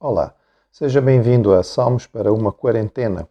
Olá, seja bem-vindo a Salmos para uma quarentena,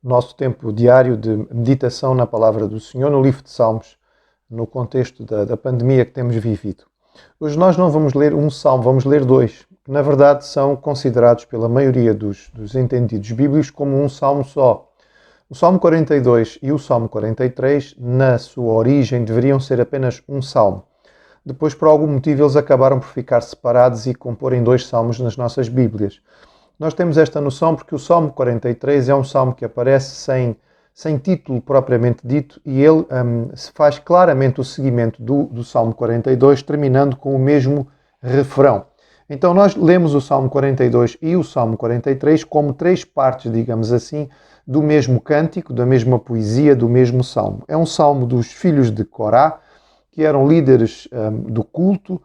nosso tempo diário de meditação na Palavra do Senhor no livro de Salmos, no contexto da pandemia que temos vivido. Hoje nós não vamos ler um salmo, vamos ler dois, que na verdade são considerados pela maioria dos entendidos bíblicos como um salmo só. O Salmo 42 e o Salmo 43, na sua origem, deveriam ser apenas um salmo. Depois, por algum motivo, eles acabaram por ficar separados e comporem dois salmos nas nossas Bíblias. Nós temos esta noção porque o Salmo 43 é um salmo que aparece sem título propriamente dito e ele faz claramente o seguimento do Salmo 42, terminando com o mesmo refrão. Então nós lemos o Salmo 42 e o Salmo 43 como três partes, digamos assim, do mesmo cântico, da mesma poesia, do mesmo salmo. É um salmo dos filhos de Corá, que eram líderes do culto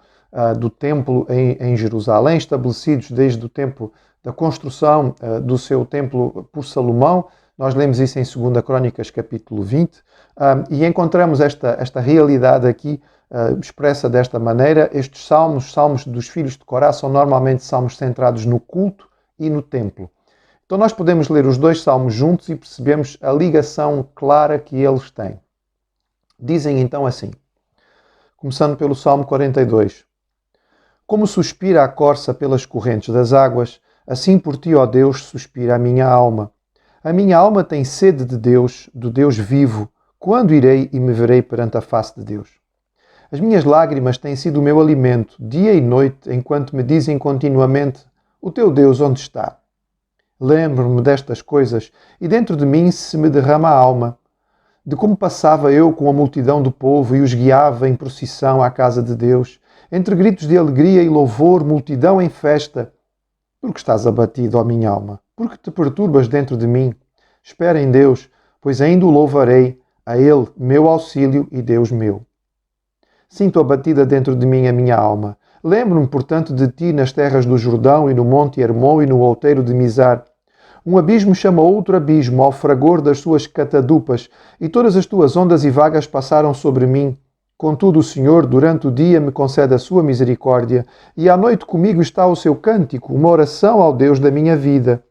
do templo em Jerusalém, estabelecidos desde o tempo da construção do seu templo por Salomão. Nós lemos isso em 2 Crônicas, capítulo 20, e encontramos esta realidade aqui expressa desta maneira. Estes salmos dos filhos de Corá, são normalmente salmos centrados no culto e no templo. Então nós podemos ler os dois salmos juntos e percebemos a ligação clara que eles têm. Dizem então assim, começando pelo Salmo 42. Como suspira a corça pelas correntes das águas, assim por ti, ó Deus, suspira a minha alma. A minha alma tem sede de Deus, do Deus vivo. Quando irei e me verei perante a face de Deus? As minhas lágrimas têm sido o meu alimento, dia e noite, enquanto me dizem continuamente, o teu Deus onde está? Lembro-me destas coisas, e dentro de mim se me derrama a alma, de como passava eu com a multidão do povo e os guiava em procissão à casa de Deus, entre gritos de alegria e louvor, multidão em festa. Porque estás abatido, ó minha alma? Porque te perturbas dentro de mim? Espera em Deus, pois ainda o louvarei, a Ele, meu auxílio e Deus meu. Sinto abatida dentro de mim a minha alma. Lembro-me, portanto, de ti nas terras do Jordão e no monte Hermon e no outeiro de Mizar. Um abismo chama outro abismo ao fragor das suas catadupas, e todas as tuas ondas e vagas passaram sobre mim. Contudo, o Senhor, durante o dia, me concede a sua misericórdia, e à noite comigo está o seu cântico, uma oração ao Deus da minha vida.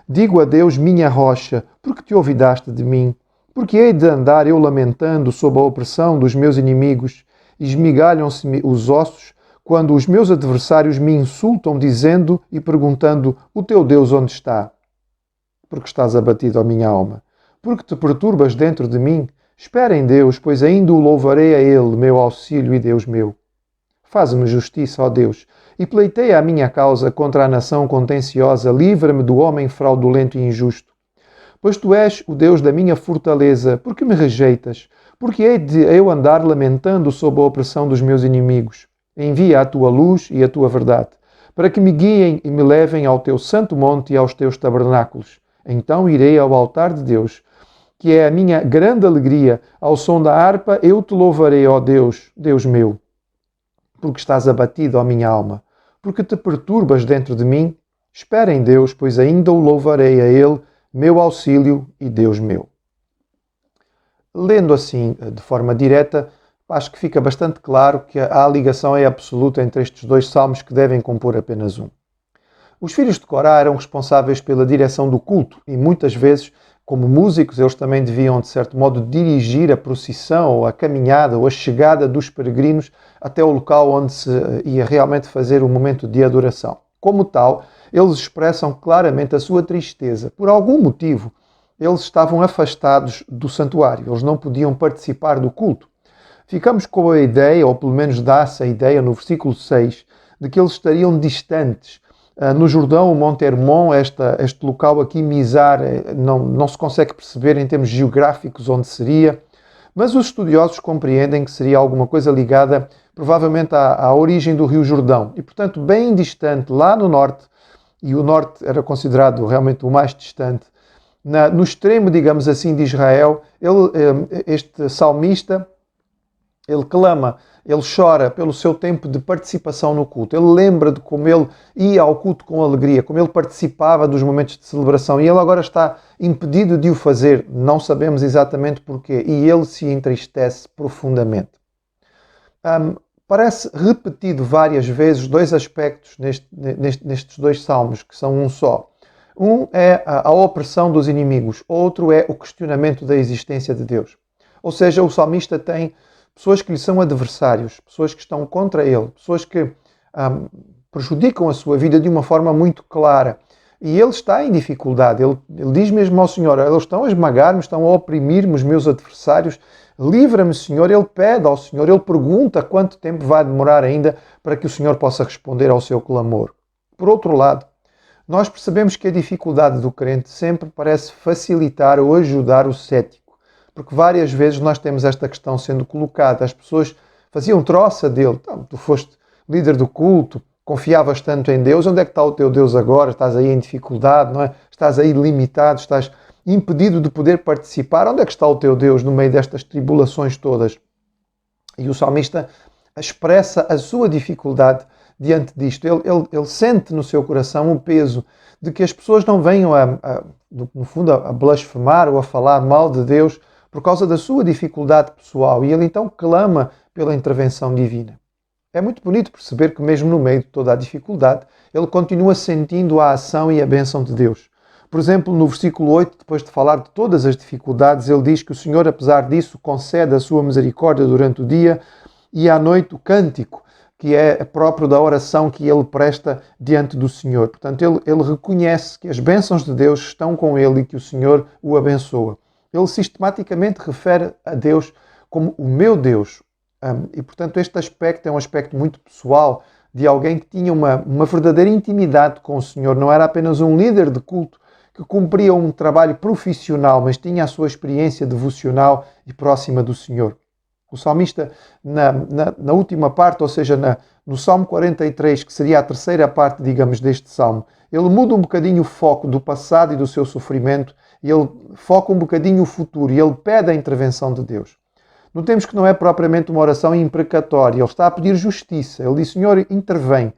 Digo a Deus, minha rocha, porque te olvidaste de mim? Porque hei de andar eu lamentando sob a opressão dos meus inimigos? Esmigalham-se-me os ossos, quando os meus adversários me insultam, dizendo e perguntando, o teu Deus onde está? Porque estás abatido, ó minha alma? Porque te perturbas dentro de mim? Espera em Deus, pois ainda o louvarei a Ele, meu auxílio e Deus meu. Faz-me justiça, ó Deus, e pleiteia a minha causa contra a nação contenciosa, livra-me do homem fraudulento e injusto. Pois tu és o Deus da minha fortaleza, por que me rejeitas? Porque hei de eu andar lamentando sob a opressão dos meus inimigos. Envia a tua luz e a tua verdade, para que me guiem e me levem ao teu santo monte e aos teus tabernáculos. Então irei ao altar de Deus, que é a minha grande alegria. Ao som da harpa eu te louvarei, ó Deus, Deus meu. Porque estás abatido, ó minha alma? Porque te perturbas dentro de mim? Espera em Deus, pois ainda o louvarei a Ele, meu auxílio e Deus meu. Lendo assim, de forma direta, acho que fica bastante claro que a ligação é absoluta entre estes dois salmos que devem compor apenas um. Os filhos de Corá eram responsáveis pela direção do culto e muitas vezes, como músicos, eles também deviam, de certo modo, dirigir a procissão ou a caminhada ou a chegada dos peregrinos até o local onde se ia realmente fazer o momento de adoração. Como tal, eles expressam claramente a sua tristeza. Por algum motivo, eles estavam afastados do santuário, eles não podiam participar do culto. Ficamos com a ideia, ou pelo menos dá-se a ideia no versículo 6, de que eles estariam distantes. No Jordão, o Monte Hermon, este local aqui, Mizar, não se consegue perceber em termos geográficos onde seria, mas os estudiosos compreendem que seria alguma coisa ligada provavelmente à origem do Rio Jordão e, portanto, bem distante, lá no norte, e o norte era considerado realmente o mais distante, no extremo, digamos assim, de Israel, este salmista, ele clama Ele chora pelo seu tempo de participação no culto. Ele lembra de como ele ia ao culto com alegria, como ele participava dos momentos de celebração. E ele agora está impedido de o fazer. Não sabemos exatamente porquê. E ele se entristece profundamente. Parece repetido várias vezes dois aspectos nestes dois salmos, que são um só. Um é a opressão dos inimigos. Outro é o questionamento da existência de Deus. Ou seja, o salmista tem pessoas que lhe são adversários, pessoas que estão contra ele, pessoas que prejudicam a sua vida de uma forma muito clara. E ele está em dificuldade. Ele diz mesmo ao Senhor, eles estão a esmagar-me, estão a oprimir-me os meus adversários. Livra-me, Senhor. Ele pede ao Senhor, ele pergunta quanto tempo vai demorar ainda para que o Senhor possa responder ao seu clamor. Por outro lado, nós percebemos que a dificuldade do crente sempre parece facilitar ou ajudar o cético. Porque várias vezes nós temos esta questão sendo colocada. As pessoas faziam troça dele. Então, tu foste líder do culto, confiavas tanto em Deus. Onde é que está o teu Deus agora? Estás aí em dificuldade, não é? Estás aí limitado, estás impedido de poder participar. Onde é que está o teu Deus no meio destas tribulações todas? E o salmista expressa a sua dificuldade diante disto. Ele sente no seu coração o peso de que as pessoas não venham, no fundo, a blasfemar ou a falar mal de Deus por causa da sua dificuldade pessoal, e ele então clama pela intervenção divina. É muito bonito perceber que mesmo no meio de toda a dificuldade, ele continua sentindo a ação e a bênção de Deus. Por exemplo, no versículo 8, depois de falar de todas as dificuldades, ele diz que o Senhor, apesar disso, concede a sua misericórdia durante o dia e à noite o cântico, que é próprio da oração que ele presta diante do Senhor. Portanto, ele reconhece que as bênçãos de Deus estão com ele e que o Senhor o abençoa. Ele sistematicamente refere a Deus como o meu Deus. E, portanto, este aspecto é um aspecto muito pessoal de alguém que tinha uma verdadeira intimidade com o Senhor. Não era apenas um líder de culto que cumpria um trabalho profissional, mas tinha a sua experiência devocional e próxima do Senhor. O salmista, na última parte, ou seja, no Salmo 43, que seria a terceira parte, digamos, deste salmo, ele muda um bocadinho o foco do passado e do seu sofrimento, e ele foca um bocadinho o futuro, e ele pede a intervenção de Deus. Notemos que não é propriamente uma oração imprecatória, ele está a pedir justiça. Ele diz, Senhor, intervém,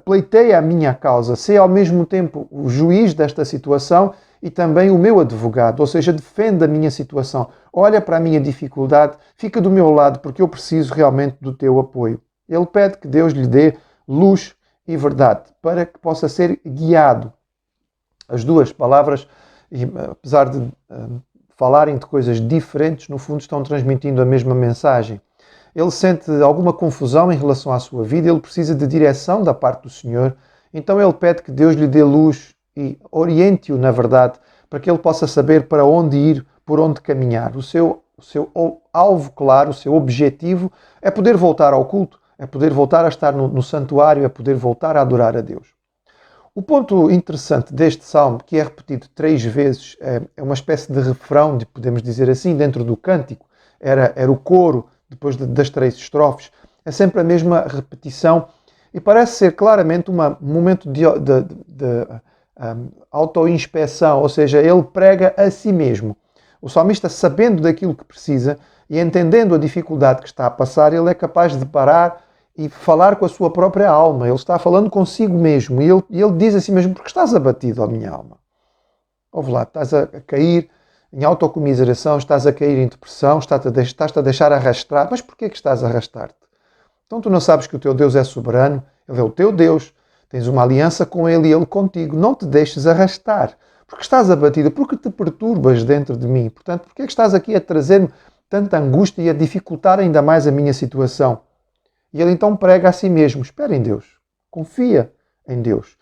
pleiteia a minha causa, sê ao mesmo tempo o juiz desta situação e também o meu advogado, ou seja, defende a minha situação, olha para a minha dificuldade, fica do meu lado porque eu preciso realmente do teu apoio. Ele pede que Deus lhe dê luz e verdade, para que possa ser guiado. As duas palavras, apesar de falarem de coisas diferentes, no fundo estão transmitindo a mesma mensagem. Ele sente alguma confusão em relação à sua vida, ele precisa de direção da parte do Senhor, então ele pede que Deus lhe dê luz e oriente-o, na verdade, para que ele possa saber para onde ir, por onde caminhar. O seu alvo claro, o seu objetivo é poder voltar ao culto, é poder voltar a estar no santuário, é poder voltar a adorar a Deus. O ponto interessante deste salmo, que é repetido 3 vezes, é uma espécie de refrão, podemos dizer assim, dentro do cântico. Era o coro, depois das 3 estrofes. É sempre a mesma repetição e parece ser claramente um momento de autoinspeção, ou seja, ele prega a si mesmo. O salmista, sabendo daquilo que precisa e entendendo a dificuldade que está a passar, ele é capaz de parar e falar com a sua própria alma. Ele está falando consigo mesmo. E ele diz a si mesmo, porque estás abatido, ó minha alma? Ouve lá, estás a cair em autocomiseração, estás a cair em depressão, estás-te a deixar arrastar. Mas porquê que estás a arrastar-te? Então tu não sabes que o teu Deus é soberano? Ele é o teu Deus. Tens uma aliança com Ele e Ele contigo. Não te deixes arrastar. Porque estás abatido, porque te perturbas dentro de mim. Portanto, porquê que estás aqui a trazer-me tanta angústia e a dificultar ainda mais a minha situação? E ele então prega a si mesmo, espera em Deus, confia em Deus,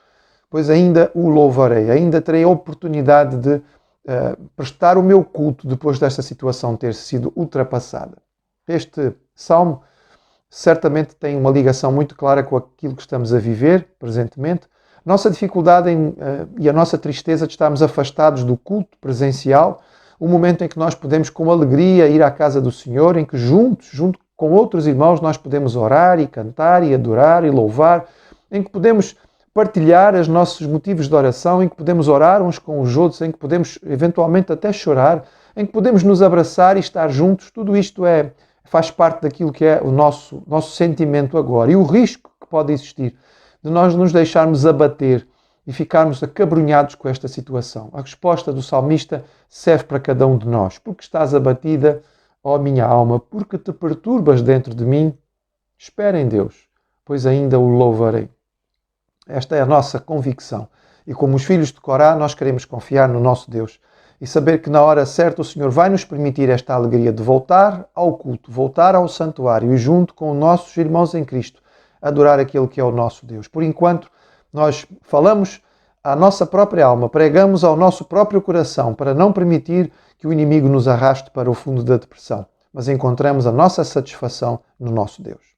pois ainda o louvarei, ainda terei a oportunidade de prestar o meu culto depois desta situação ter sido ultrapassada. Este salmo certamente tem uma ligação muito clara com aquilo que estamos a viver presentemente. Nossa dificuldade e a nossa tristeza de estarmos afastados do culto presencial, o momento em que nós podemos com alegria ir à casa do Senhor, em que junto com outros irmãos nós podemos orar e cantar e adorar e louvar, em que podemos partilhar os nossos motivos de oração, em que podemos orar uns com os outros, em que podemos eventualmente até chorar, em que podemos nos abraçar e estar juntos. Tudo isto é faz parte daquilo que é o nosso sentimento agora. E o risco que pode existir de nós nos deixarmos abater e ficarmos acabrunhados com esta situação. A resposta do salmista serve para cada um de nós. Porque estás abatida, ó minha alma, porque te perturbas dentro de mim? Espera em Deus, pois ainda o louvarei. Esta é a nossa convicção. E como os filhos de Corá, nós queremos confiar no nosso Deus e saber que na hora certa o Senhor vai nos permitir esta alegria de voltar ao culto, voltar ao santuário e junto com os nossos irmãos em Cristo, adorar aquele que é o nosso Deus. Por enquanto, nós falamos à nossa própria alma, pregamos ao nosso próprio coração para não permitir que o inimigo nos arraste para o fundo da depressão, mas encontramos a nossa satisfação no nosso Deus.